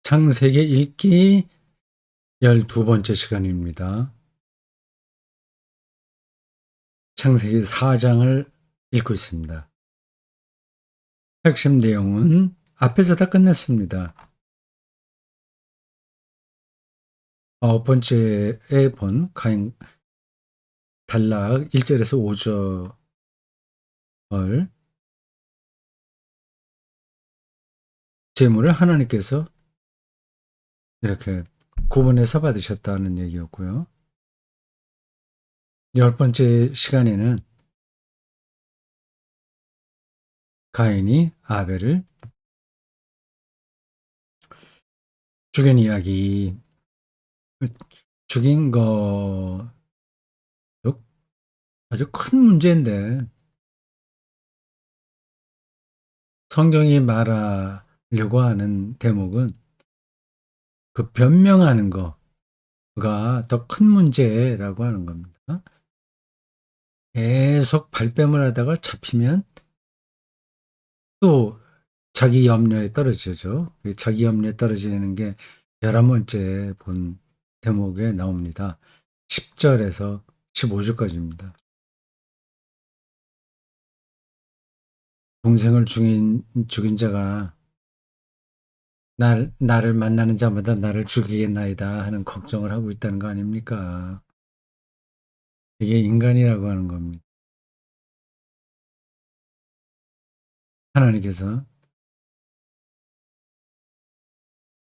창세기 읽기 12번째 시간입니다. 창세기 4장을 읽고 있습니다. 핵심 내용은 앞에서 다 끝냈습니다. 9번째에 본 가인 단락 1절에서 5절 제물을 하나님께서 이렇게 구분해서 받으셨다는 얘기였고요. 10번째 시간에는 가인이 아벨을 죽인 이야기, 죽인 거 아주 큰 문제인데 성경이 말하려고 하는 대목은 그 변명하는 거가 더 큰 문제라고 하는 겁니다. 계속 발뺌을 하다가 잡히면 또 자기 염려에 떨어지죠. 자기 염려에 떨어지는 게 11번째 본 대목에 나옵니다. 10절에서 15절까지입니다. 동생을 죽인 자가 나를 만나는 자마다 나를 죽이겠나이다 하는 걱정을 하고 있다는 거 아닙니까? 이게 인간이라고 하는 겁니다. 하나님께서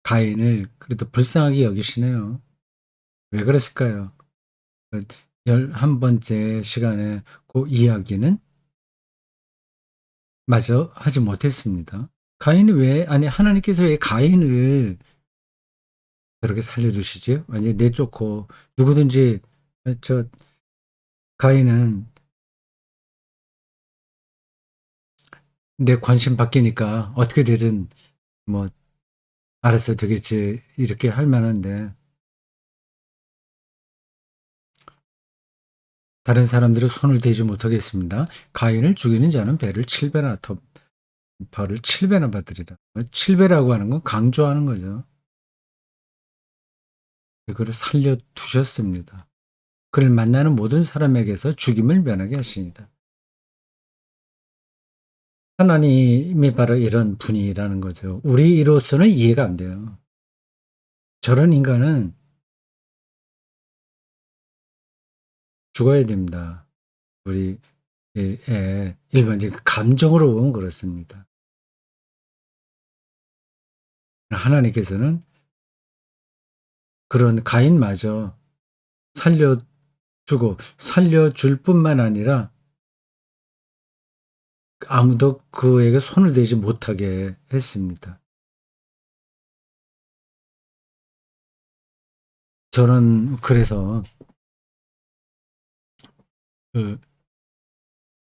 가인을 그래도 불쌍하게 여기시네요. 왜 그랬을까요? 11번째 시간에 그 이야기는 마저 하지 못했습니다. 하나님께서 왜 가인을 그렇게 살려두시죠? 완전히 내쫓고 누구든지 저 가인은 내 관심 바뀌니까 어떻게 되든 뭐 알아서 되겠지 이렇게 할 만한데 다른 사람들의 손을 대지 못하겠습니다. 가인을 죽이는 자는 배를 7배나 더 벌을 7배나 받으리라. 7배라고 하는 건 강조하는 거죠. 그를 살려두셨습니다. 그를 만나는 모든 사람에게서 죽임을 면하게 하시니라. 하나님이 바로 이런 분이라는 거죠. 우리로서는 이해가 안 돼요. 저런 인간은 죽어야 됩니다. 우리 일반적인 감정으로 보면 그렇습니다. 하나님께서는 그런 가인마저 살려줄 뿐만 아니라 아무도 그에게 손을 대지 못하게 했습니다. 저는 그래서 그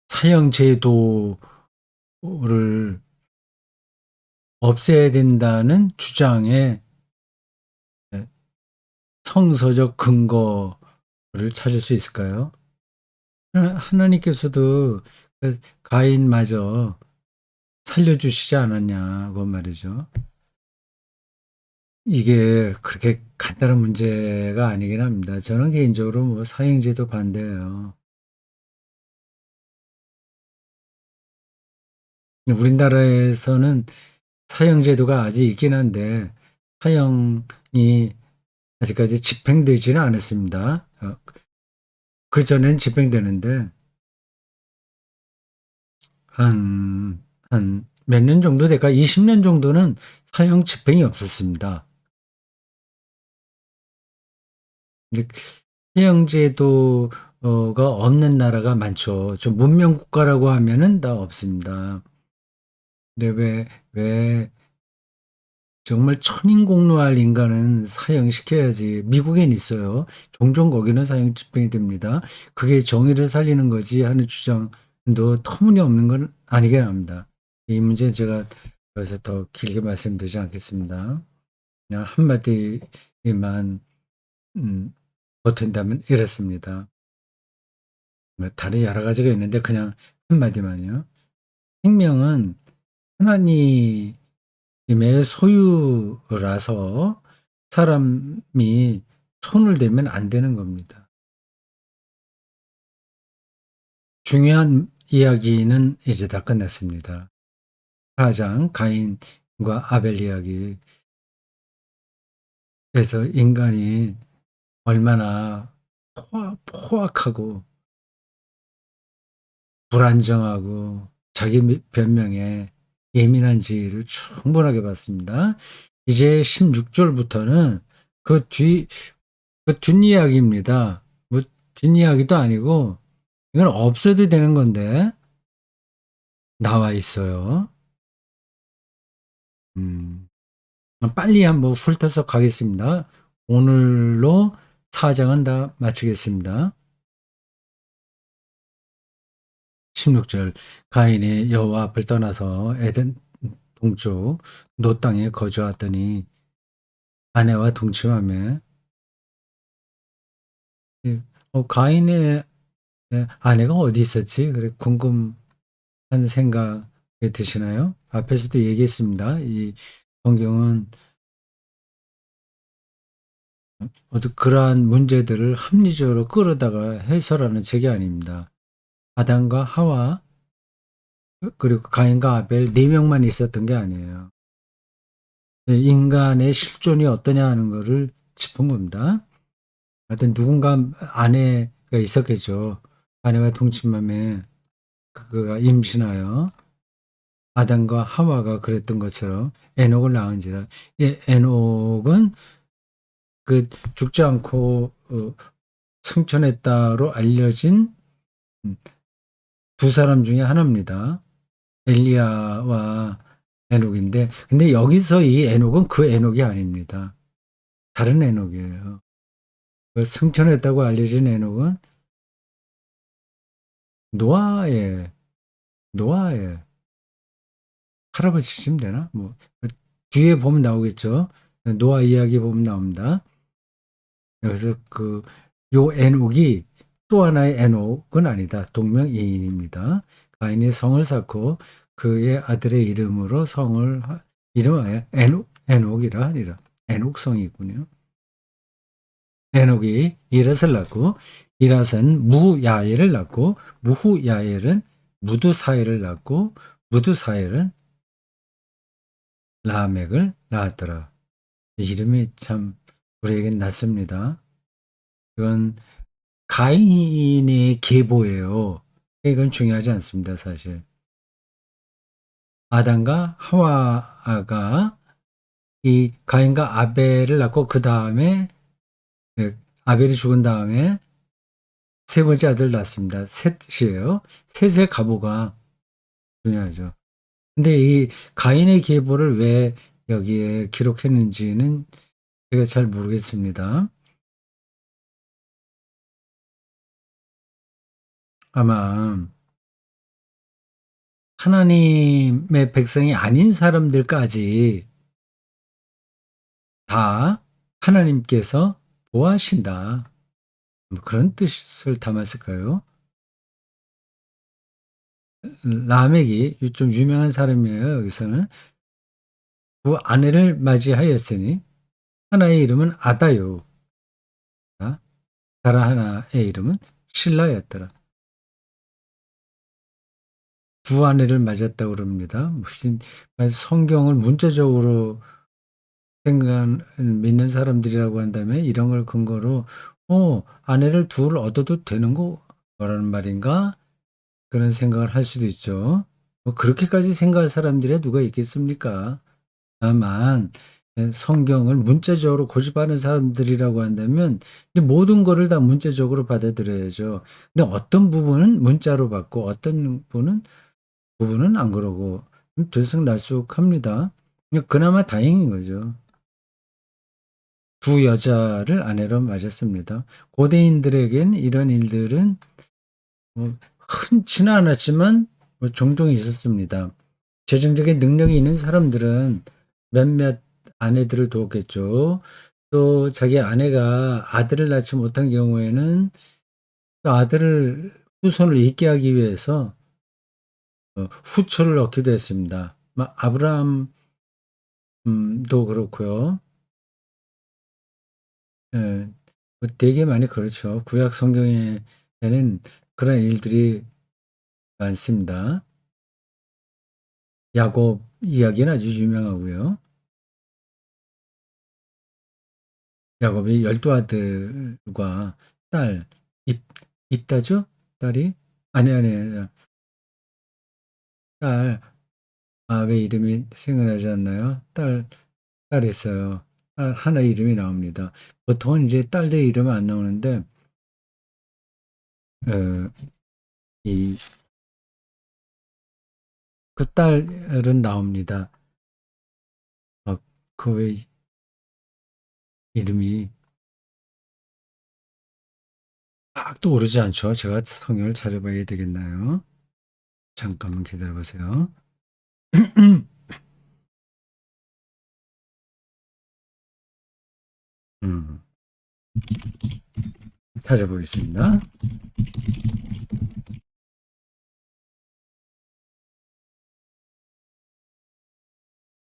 사형제도를 없애야 된다는 주장에 성서적 근거를 찾을 수 있을까요? 하나님께서도 가인마저 살려주시지 않았냐고 말이죠. 이게 그렇게 간단한 문제가 아니긴 합니다. 저는 개인적으로 뭐 사형제도 반대예요. 우리나라에서는 사형제도가 아직 있긴 한데 사형이 아직까지 집행되지는 않았습니다. 그전엔 집행되는데 한 몇 년 정도 될까? 20년 정도는 사형 집행이 없었습니다. 근데 사형제도가 없는 나라가 많죠. 좀 문명 국가라고 하면은 다 없습니다. 근데 왜 정말 천인공노할 인간은 사형시켜야지. 미국엔 있어요. 종종 거기는 사형 집행이 됩니다. 그게 정의를 살리는 거지 하는 주장도 터무니없는 건 아니긴 합니다. 이 문제는 제가 여기서 더 길게 말씀드리지 않겠습니다. 그냥 한마디만 보탠다면 이렇습니다. 뭐 다른 여러 가지가 있는데 그냥 한마디만요. 생명은 하나님께서 의 소유라서 사람이 손을 대면 안 되는 겁니다. 중요한 이야기는 이제 다 끝났습니다. 4장 가인과 아벨 이야기에서 인간이 얼마나 포악하고 불안정하고 자기 변명에 예민한지를 충분하게 봤습니다. 이제 16절부터는 그 뒷이야기입니다. 뭐 뒷이야기도 아니고 이건 없어도 되는 건데 나와 있어요. 빨리 한번 훑어서 가겠습니다. 오늘로 4장은 다 마치겠습니다. 16절 가인이 여호와 앞을 떠나서 에덴 동쪽 노 땅에 거주하더니 아내와 동침하며 가인의 아내가 어디 있었지? 그래 궁금한 생각이 드시나요? 앞에서도 얘기했습니다. 이 성경은 어떤 그러한 문제들을 합리적으로 끌어다가 해설하는 책이 아닙니다. 아담과 하와 그리고 가인과 아벨 네 명만 있었던 게 아니에요. 인간의 실존이 어떠냐 하는 거를 짚은 겁니다. 하여튼 누군가 아내가 있었겠죠. 아내와 동침함에 그가 임신하여 아담과 하와가 그랬던 것처럼 에녹을 낳은지라. 에녹은 그 죽지 않고 승천했다로 알려진 두 사람 중에 하나입니다. 엘리야와 에녹인데, 근데 여기서 이 에녹은 그 에녹이 아닙니다. 다른 에녹이에요. 그 승천했다고 알려진 에녹은 노아의 할아버지쯤 되나? 뭐 뒤에 보면 나오겠죠. 노아 이야기 보면 나옵니다. 그래서 그 요 에녹이 또 하나의 에녹은 아니다. 동명이인입니다. 가인이 성을 쌓고 그의 아들의 이름으로 성을 이름하여 에녹이라 하니라. 에녹성이 있군요. 에녹이 이렛을 낳고 이렛은 무야엘을 낳고 무후야엘은 무두사엘을 낳고 무두사엘은 라멕을 낳았더라. 이름이 참 우리에겐 낯섭니다. 이건 가인의 계보예요. 이건 중요하지 않습니다, 사실. 아담과 하와가 이 가인과 아벨을 낳고 그 다음에 아벨이 죽은 다음에 세 번째 아들을 낳습니다. 셋이에요. 셋의 가보가 중요하죠. 근데 이 가인의 계보를 왜 여기에 기록했는지는 제가 잘 모르겠습니다. 아마 하나님의 백성이 아닌 사람들까지 다 하나님께서 보호하신다. 뭐 그런 뜻을 담았을까요? 라멕이 좀 유명한 사람이에요. 여기서는 그 아내를 맞이하였으니 하나의 이름은 아다요. 다른 하나의 이름은 신라였더라. 두 아내를 맞았다고 그럽니다. 무슨 성경을 문자적으로 믿는 사람들이라고 한다면 이런 걸 근거로 아내를 둘 얻어도 되는 거라는 말인가? 그런 생각을 할 수도 있죠. 뭐 그렇게까지 생각할 사람들이 누가 있겠습니까? 다만 성경을 문자적으로 고집하는 사람들이라고 한다면 모든 거를 다 문자적으로 받아들여야죠. 근데 어떤 부분은 문자로 받고 어떤 부분은 안 그러고 들쑥날쑥합니다. 그나마 다행인 거죠. 두 여자를 아내로 맞았습니다. 고대인들에겐 이런 일들은 흔치는 않았지만 종종 있었습니다. 재정적인 능력이 있는 사람들은 몇몇 아내들을 두었겠죠. 또 자기 아내가 아들을 낳지 못한 경우에는 그 아들을 후손을 잇게 하기 위해서 후초를 얻기도 했습니다. 아브라함 도 그렇고요. 예. 되게 많이 그렇죠. 구약 성경에는 그런 일들이 많습니다. 야곱 이야기는 아주 유명하고요. 야곱이 12 아들과 딸 있 있다죠? 딸이? 아니. 딸 왜 이름이 생각나지 않나요? 딸 있어요. 딸 하나 이름이 나옵니다. 보통은 이제 딸들 이름은 안 나오는데 어 이 그 딸은 나옵니다. 그 왜 이름이 딱 떠오르지 않죠. 제가 성경을 찾아봐야 되겠나요? 잠깐만 기다려 보세요. 음. 찾아보겠습니다.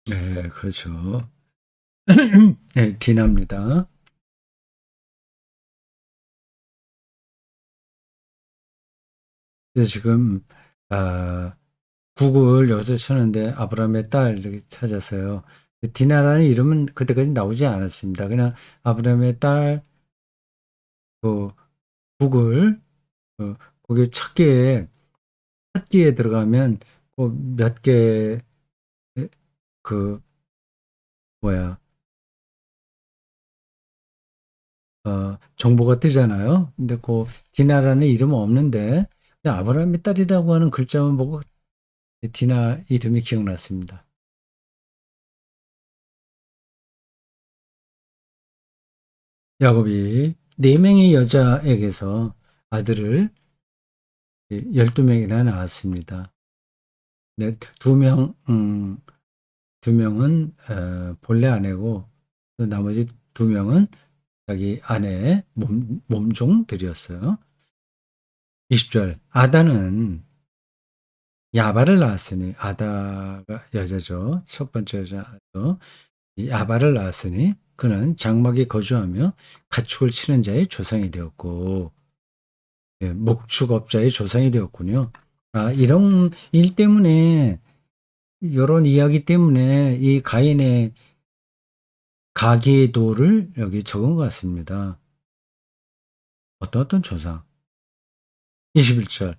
네, 그렇죠. 네, 디나입니다. 그래서 지금 아 구글 여기서 쳤는데 아브라함의 딸 이렇게 찾았어요. 디나라는 이름은 그때까지 나오지 않았습니다. 그냥 아브라함의 딸 그 구글 거기 찾기에 들어가면 몇 개 그 뭐야 정보가 뜨잖아요. 근데 그 디나라는 이름은 없는데 그냥 아브라함의 딸이라고 하는 글자만 보고 디나 이름이 기억났습니다. 야곱이 네 명의 여자에게서 아들을 12명이나 낳았습니다. 네, 두 명은 본래 아내고 또 나머지 두 명은 자기 아내의 몸종들이었어요. 20절 아다는 야발을 낳았으니 아다가 여자죠. 첫 번째 여자죠. 이 야발을 낳았으니 그는 장막에 거주하며 가축을 치는 자의 조상이 되었고 목축업자의 조상이 되었군요. 이런 일 때문에 이런 이야기 때문에 이 가인의 가계도를 여기 적은 것 같습니다. 어떤 조상. 21절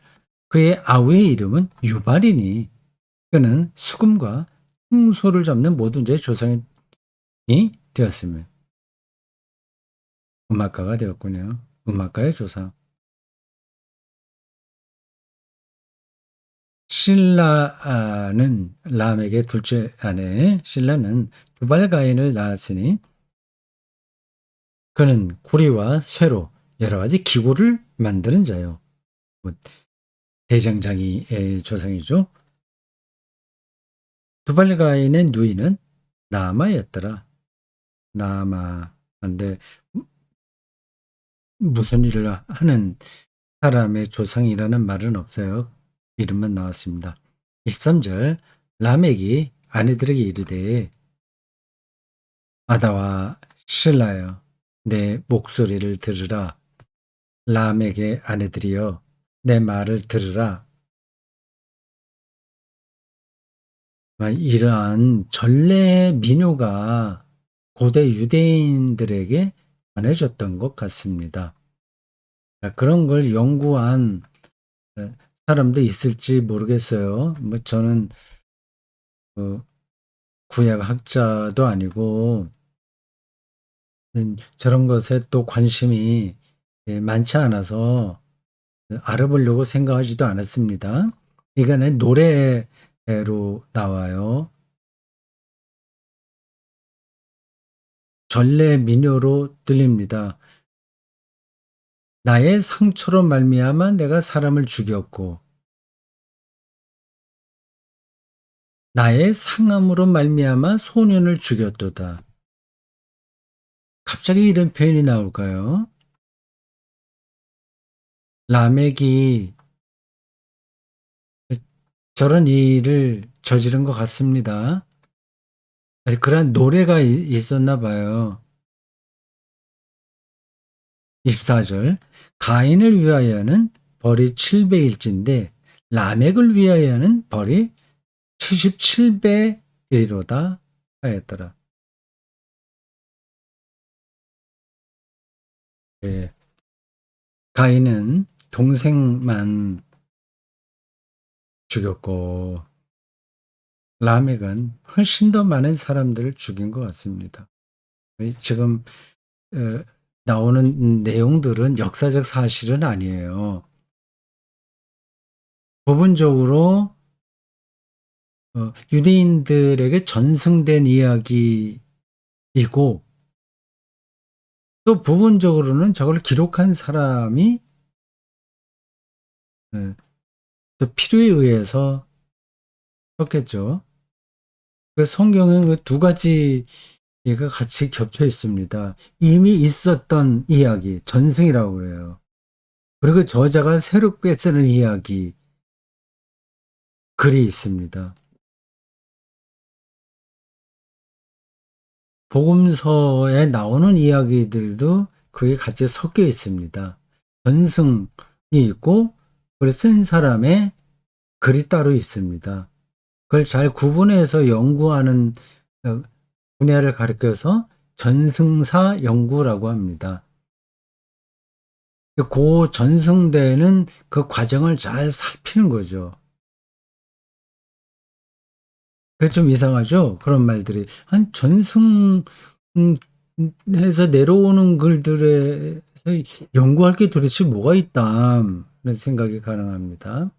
그의 아우의 이름은 유발이니 그는 수금과 흉소를 잡는 모든 자의 조상이 되었으며 음악가가 되었군요. 음악가의 조상. 신라는 람에게 둘째 아내 신라는 두발 가인을 낳았으니 그는 구리와 쇠로 여러 가지 기구를 만드는 자요. 뭐 대장장이의 조상이죠. 두발 가인의 누이는 나아마였더라. 나아마인데 무슨 일을 하는 사람의 조상이라는 말은 없어요. 이름만 나왔습니다. 23절 라멕이 아내들에게 이르되 아다와 실라여 내 목소리를 들으라. 람에게 아내들이여 내 말을 들으라. 이러한 전래 민요가 고대 유대인들에게 전해졌던 것 같습니다. 그런 걸 연구한 사람도 있을지 모르겠어요. 뭐 저는 그 구약 학자도 아니고 저런 것에 또 관심이 많지 않아서 알아보려고 생각하지도 않았습니다. 이거는 노래로 나와요. 전래 민요로 들립니다. 나의 상처로 말미암아 내가 사람을 죽였고 나의 상함으로 말미암아 소년을 죽였도다. 갑자기 이런 표현이 나올까요? 라멕이 저런 일을 저지른 것 같습니다. 아니 그런 노래가 있었나 봐요. 24절. 가인을 위하여는 벌이 7배일진데 라멕을 위하여는 벌이 77배이로다 하였더라. 예. 가인은 동생만 죽였고 라멕은 훨씬 더 많은 사람들을 죽인 것 같습니다. 지금 어, 나오는 내용들은 역사적 사실은 아니에요. 부분적으로 유대인들에게 전승된 이야기이고 또 부분적으로는 저걸 기록한 사람이 어, 또 필요에 의해서 썼겠죠. 그 성경은 그 두 가지가 같이 겹쳐 있습니다. 이미 있었던 이야기, 전승이라고 그래요. 그리고 저자가 새롭게 쓰는 이야기, 글이 있습니다. 복음서에 나오는 이야기들도 그게 같이 섞여 있습니다. 전승이 있고, 그걸 쓴 사람의 글이 따로 있습니다. 그걸 잘 구분해서 연구하는 분야를 가리켜서 전승사 연구라고 합니다. 그 전승되는 그 과정을 잘 살피는 거죠. 그게 좀 이상하죠? 그런 말들이. 한 전승해서 내려오는 글들에서 연구할 게 도대체 뭐가 있다. 그런 생각이 가능합니다.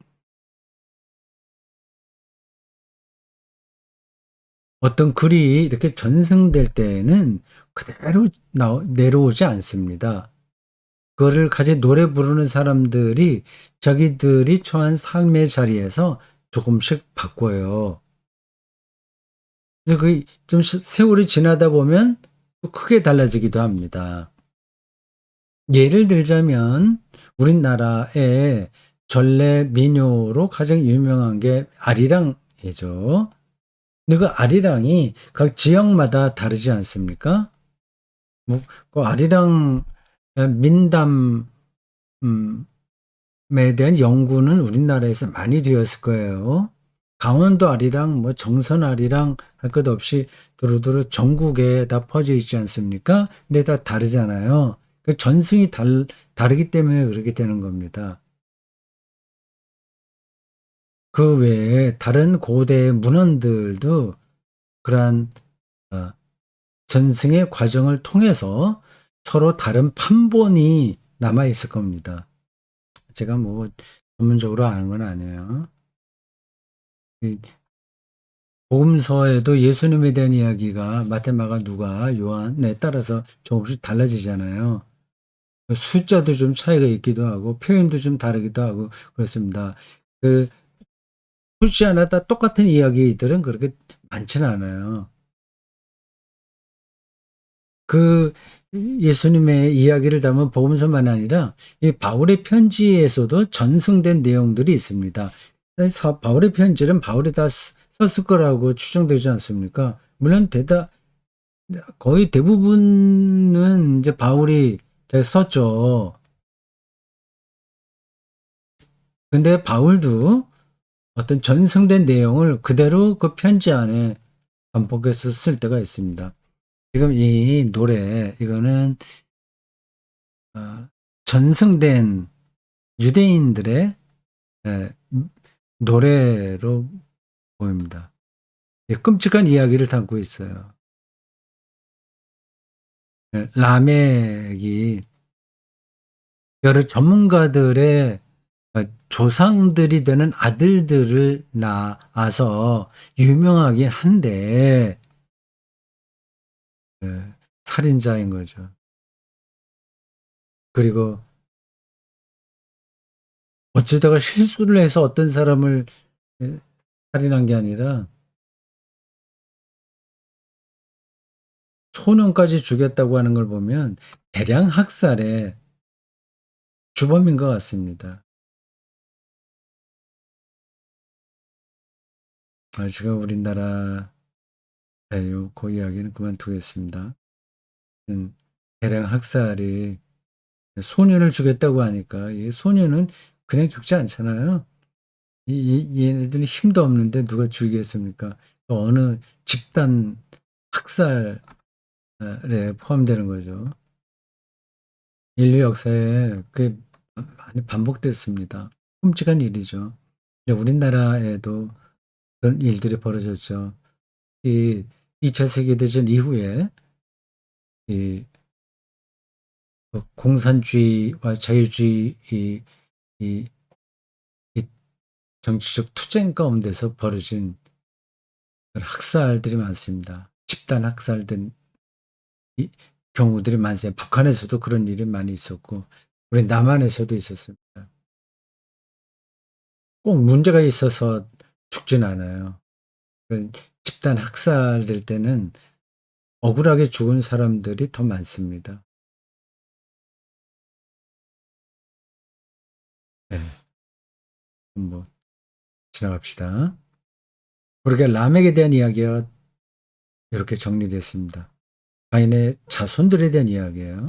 어떤 글이 이렇게 전승될 때에는 그대로 내려오지 않습니다. 그거를 같이 노래 부르는 사람들이 자기들이 처한 삶의 자리에서 조금씩 바꿔요. 그래서 그좀 세월이 지나다 보면 또 크게 달라지기도 합니다. 예를 들자면 우리나라의 전래 민요로 가장 유명한 게 아리랑이죠. 근데 그 아리랑이 각 지역마다 다르지 않습니까? 뭐, 그 아리랑 민담 음, 에 대한 연구는 우리나라에서 많이 되었을 거예요. 강원도 아리랑, 뭐 정선 아리랑 할 것 없이 두루두루 전국에 다 퍼져 있지 않습니까? 근데 다 다르잖아요. 그 전승이 다르기 때문에 그렇게 되는 겁니다. 그 외에 다른 고대 문헌들도 그러한 어, 전승의 과정을 통해서 서로 다른 판본이 남아 있을 겁니다. 제가 뭐 전문적으로 아는 건 아니에요. 이 복음서에도 예수님에 대한 이야기가 마태, 마가, 누가, 요한에 따라서 조금씩 달라지잖아요. 숫자도 좀 차이가 있기도 하고 표현도 좀 다르기도 하고 그렇습니다. 그 숫자 하나 다 똑같은 이야기들은 그렇게 많지는 않아요. 그 예수님의 이야기를 담은 복음서만 아니라 이 바울의 편지에서도 전승된 내용들이 있습니다. 바울의 편지는 바울이 다 썼을 거라고 추정되지 않습니까? 물론 거의 대부분은 이제 바울이 썼죠. 근데 바울도 어떤 전승된 내용을 그대로 그 편지 안에 반복해서 쓸 때가 있습니다. 지금 이 노래, 이거는 전승된 유대인들의 예, 노래로 보입니다. 예, 끔찍한 이야기를 담고 있어요. 라멕이 여러 전문가들의 조상들이 되는 아들들을 낳아서 유명하긴 한데 살인자인 거죠. 그리고 어쩌다가 실수를 해서 어떤 사람을 살인한 게 아니라 소년까지 죽였다고 하는 걸 보면 대량 학살의 주범인 것 같습니다. 지금 우리나라 네, 그 이야기는 그만두겠습니다. 대량 학살이 소년을 죽였다고 하니까 이 소년은 그냥 죽지 않잖아요. 얘네들이 힘도 없는데 누가 죽이겠습니까? 또 어느 집단 학살에 포함되는 거죠. 인류 역사에 그게 많이 반복됐습니다. 끔찍한 일이죠. 우리나라에도 그런 일들이 벌어졌죠. 이 2차 세계대전 이후에 이 공산주의와 자유주의 이, 이 정치적 투쟁 가운데서 벌어진 학살들이 많습니다. 집단 학살된 이 경우들이 많습니다. 북한에서도 그런 일이 많이 있었고, 우리 남한에서도 있었습니다. 꼭 문제가 있어서 죽진 않아요. 집단 학살될 때는 억울하게 죽은 사람들이 더 많습니다. 네, 뭐 지나갑시다. 그렇게 람에게 대한 이야기가 이렇게 정리됐습니다. 가인의 자손들에 대한 이야기예요.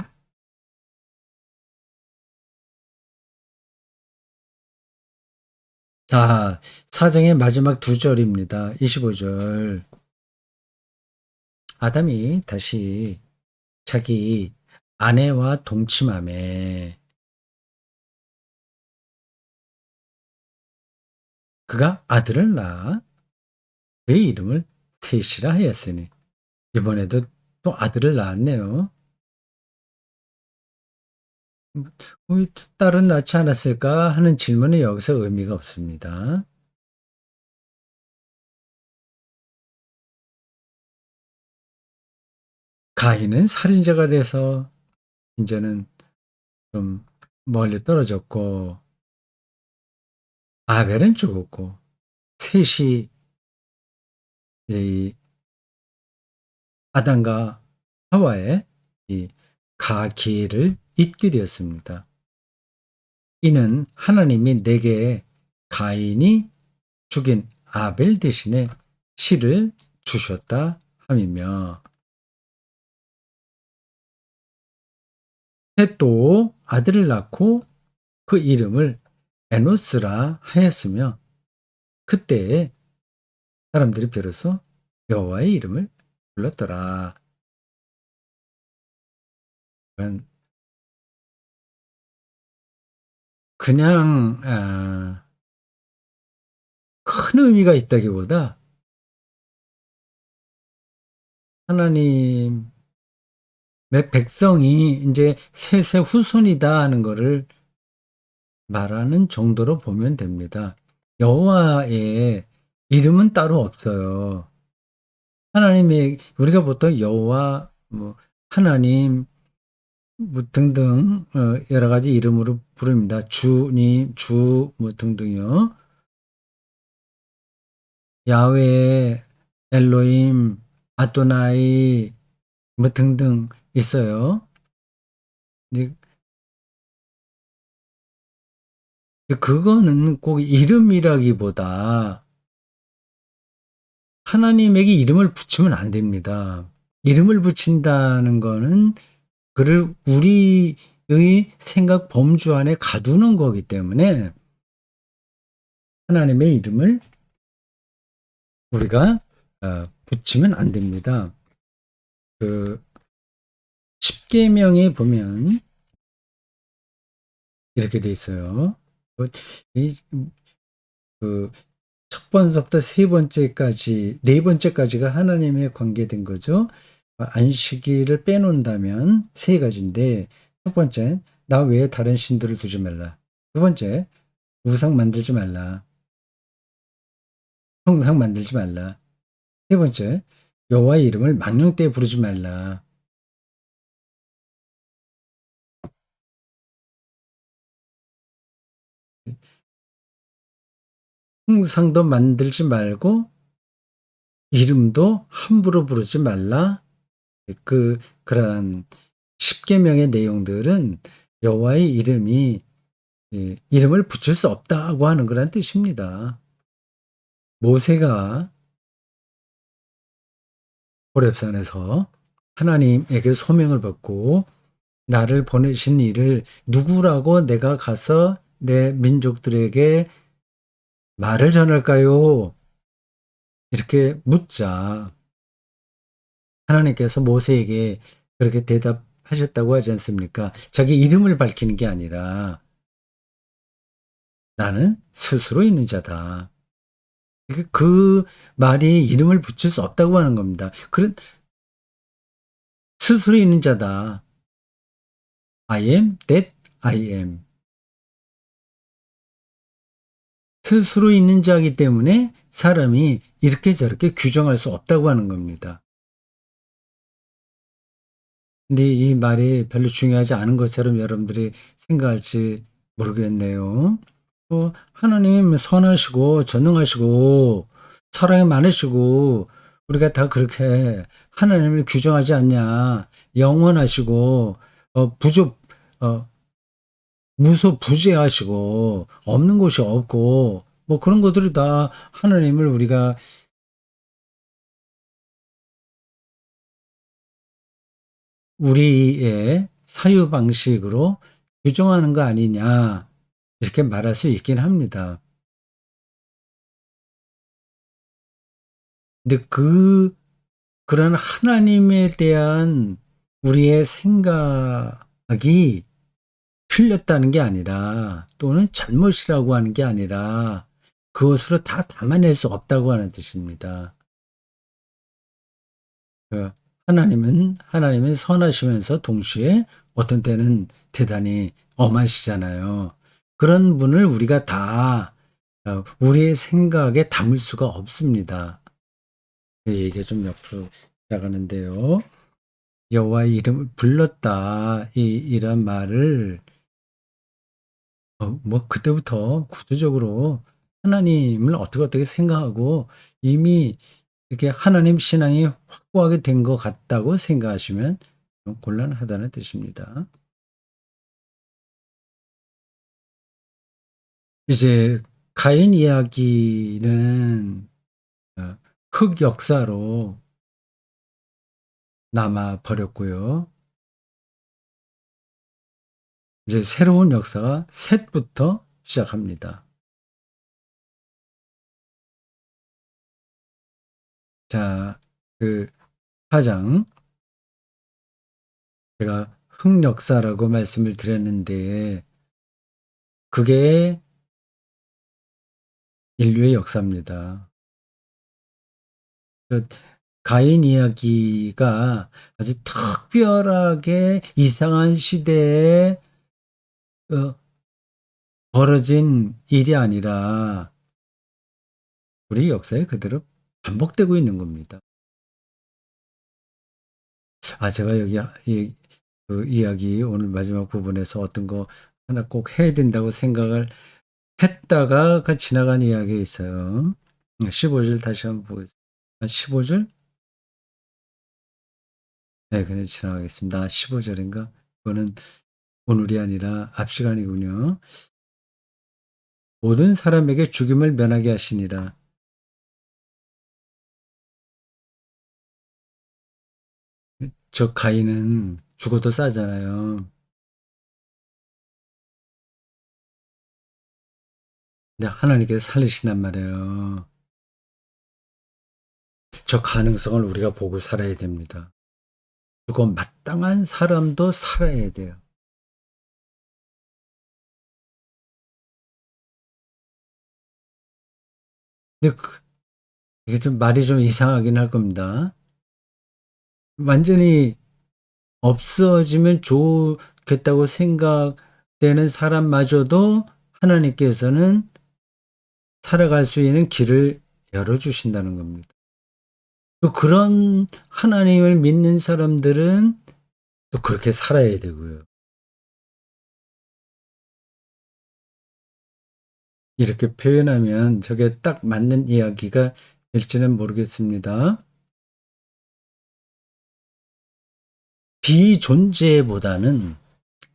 자, 사장의 마지막 두 절입니다. 25절. 아담이 다시 자기 아내와 동침함에 그가 아들을 낳아 그의 이름을 셋이라 하였으니 이번에도 또 아들을 낳았네요. 왜 딸은 낳지 않았을까 하는 질문은 여기서 의미가 없습니다. 가인은 살인자가 돼서 이제는 좀 멀리 떨어졌고 아벨은 죽었고 셋이 이 아담과 하와의 이 가기를 잇게 되었습니다. 이는 하나님이 내게 가인이 죽인 아벨 대신에 씨를 주셨다 함이며 셋도 아들을 낳고 그 이름을 에노스라 하였으며 그때에 사람들이 비로소 여호와의 이름을 불렀더라. 그냥 큰 의미가 있다기보다 하나님의 백성이 이제 셋의 후손이다 하는 것을 말하는 정도로 보면 됩니다. 여호와의 이름은 따로 없어요. 하나님의 우리가 보통 여호와 뭐 하나님 뭐 등등 여러 가지 이름으로 부릅니다. 주님, 주 뭐 등등요. 야훼, 엘로임, 아도나이 뭐 등등 있어요. 근데 그거는 꼭 이름이라기보다 하나님에게 이름을 붙이면 안 됩니다. 이름을 붙인다는 거는 그를 우리의 생각 범주 안에 가두는 거기 때문에 하나님의 이름을 우리가 붙이면 안 됩니다. 그 십계명에 보면 이렇게 돼 있어요. 이, 그 첫 번서부터 세 번째까지, 네 번째까지가 하나님의 관계된 거죠. 안식일을 빼놓는다면 세 가지인데, 첫 번째, 나 외에 다른 신들을 두지 말라. 두 번째, 우상 만들지 말라. 형상 만들지 말라. 세 번째, 여호와의 이름을 망령 때 부르지 말라. 형상도 만들지 말고 이름도 함부로 부르지 말라. 그러한 십계명의 내용들은 여호와의 이름이 이름을 붙일 수 없다고 하는 그런 뜻입니다. 모세가 호렙산에서 하나님에게 소명을 받고 나를 보내신 이를 누구라고 내가 가서 내 민족들에게 말을 전할까요? 이렇게 묻자 하나님께서 모세에게 그렇게 대답하셨다고 하지 않습니까? 자기 이름을 밝히는 게 아니라 나는 스스로 있는 자다. 그 말이 이름을 붙일 수 없다고 하는 겁니다. 그런 스스로 있는 자다. I am that I am. 스스로 있는 자이기 때문에 사람이 이렇게 저렇게 규정할 수 없다고 하는 겁니다. 근데 이 말이 별로 중요하지 않은 것처럼 여러분들이 생각할지 모르겠네요. 또 하나님 선하시고 전능하시고 사랑이 많으시고 우리가 다 그렇게 하나님을 규정하지 않냐. 영원하시고 부족 무소부재하시고 없는 곳이 없고 뭐 그런 것들이 다 하나님을 우리가 우리의 사유 방식으로 규정하는 거 아니냐 이렇게 말할 수 있긴 합니다. 근데 그런 하나님에 대한 우리의 생각이 틀렸다는 게 아니라 또는 잘못이라고 하는 게 아니라 그것으로 다 담아낼 수 없다고 하는 뜻입니다. 그 하나님은 선하시면서 동시에 어떤 때는 대단히 엄하시잖아요. 그런 분을 우리가 다 우리의 생각에 담을 수가 없습니다. 그 얘기가 좀 옆으로 나가는데요. 여호와의 이름을 불렀다 이런 말을 뭐 그때부터 구조적으로 하나님을 어떻게 생각하고 이미 이렇게 하나님 신앙이 확고하게 된 것 같다고 생각하시면 좀 곤란하다는 뜻입니다. 이제 가인 이야기는 흑역사로 남아 버렸고요. 이제 새로운 역사가 셋부터 시작합니다. 자, 그 사장 제가 흑역사라고 말씀을 드렸는데 그게 인류의 역사입니다. 그 가인 이야기가 아주 특별하게 이상한 시대에 어, 벌어진 일이 아니라 우리 역사에 그대로 반복되고 있는 겁니다. 제가 여기 그 이야기 오늘 마지막 부분에서 어떤 거 하나 꼭 해야 된다고 생각을 했다가 그 지나간 이야기가 있어요. 15절 다시 한번 보겠습니다. 15절? 네, 그냥 지나가겠습니다. 15절인가? 그거는 오늘이 아니라 앞 시간이군요. 모든 사람에게 죽임을 면하게 하시니라. 저 가인은 죽어도 싸잖아요. 근데 하나님께서 살리신단 말이에요. 저 가능성을 우리가 보고 살아야 됩니다. 죽어 마땅한 사람도 살아야 돼요. 근데 이게 좀 말이 좀 이상하긴 할 겁니다. 완전히 없어지면 좋겠다고 생각되는 사람마저도 하나님께서는 살아갈 수 있는 길을 열어주신다는 겁니다. 또 그런 하나님을 믿는 사람들은 또 그렇게 살아야 되고요. 이렇게 표현하면 저게 딱 맞는 이야기가 될지는 모르겠습니다. 비존재보다는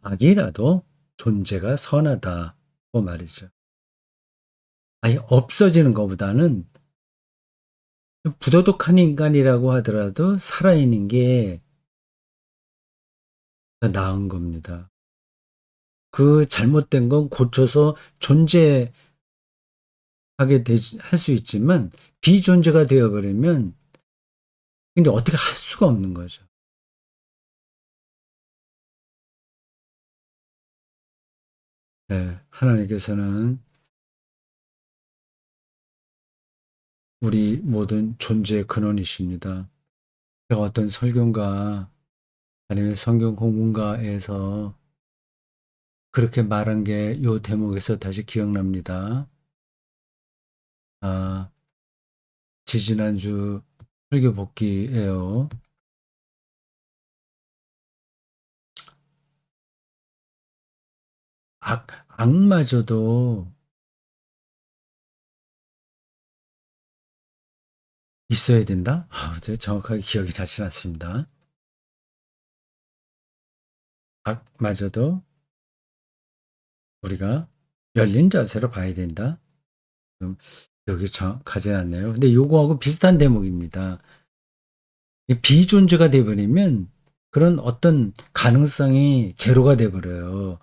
악이라도 존재가 선하다고 말이죠. 아예 없어지는 것보다는 부도덕한 인간이라고 하더라도 살아있는 게 더 나은 겁니다. 그 잘못된 건 고쳐서 존재하게 할 수 있지만 비존재가 되어버리면 근데 어떻게 할 수가 없는 거죠. 네, 하나님께서는 우리 모든 존재의 근원이십니다. 제가 어떤 설교인가 아니면 성경 공부인가에서 그렇게 말한 게 요 대목에서 다시 기억납니다. 아, 지지난주 설교 복귀예요. 악마저도 있어야 된다? 제가 정확하게 기억이 나지 않습니다. 악마저도 우리가 열린 자세로 봐야 된다. 좀 기억이 정확하지 않네요. 근데 요거하고 비슷한 대목입니다. 이 비존재가 돼버리면 그런 어떤 가능성이 제로가 돼버려요.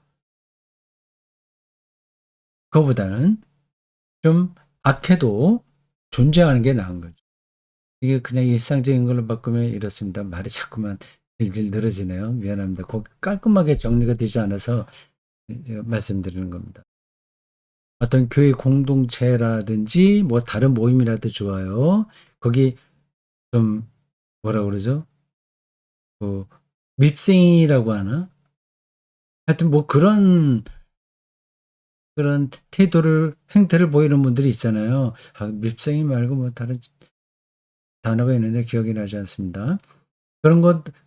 그거보다는 좀 악해도 존재하는 게 나은 거죠. 이게 그냥 일상적인 걸로 바꾸면 이렇습니다. 말이 자꾸만 질질 늘어지네요. 미안합니다. 꼭 깔끔하게 정리가 되지 않아서 말씀드리는 겁니다. 어떤 교회 공동체라든지 뭐 다른 모임이라도 좋아요. 거기 좀 뭐라 그러죠? 뭐 밉생이라고 하나? 하여튼 뭐 그런 태도를 행태를 보이는 분들이 있잖아요. 밉생이 말고 뭐 다른 단어가 있는데 기억이 나지 않습니다.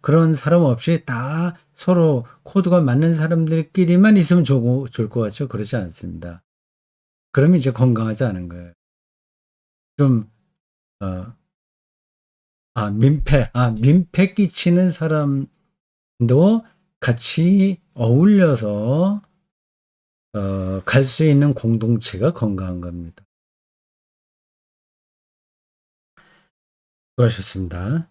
그런 사람 없이 다 서로 코드가 맞는 사람들끼리만 있으면 좋을 것 같죠? 그렇지 않습니다. 그러면 이제 건강하지 않은 거예요. 좀, 어, 민폐 끼치는 사람도 같이 어울려서, 갈 수 있는 공동체가 건강한 겁니다. 수고하셨습니다.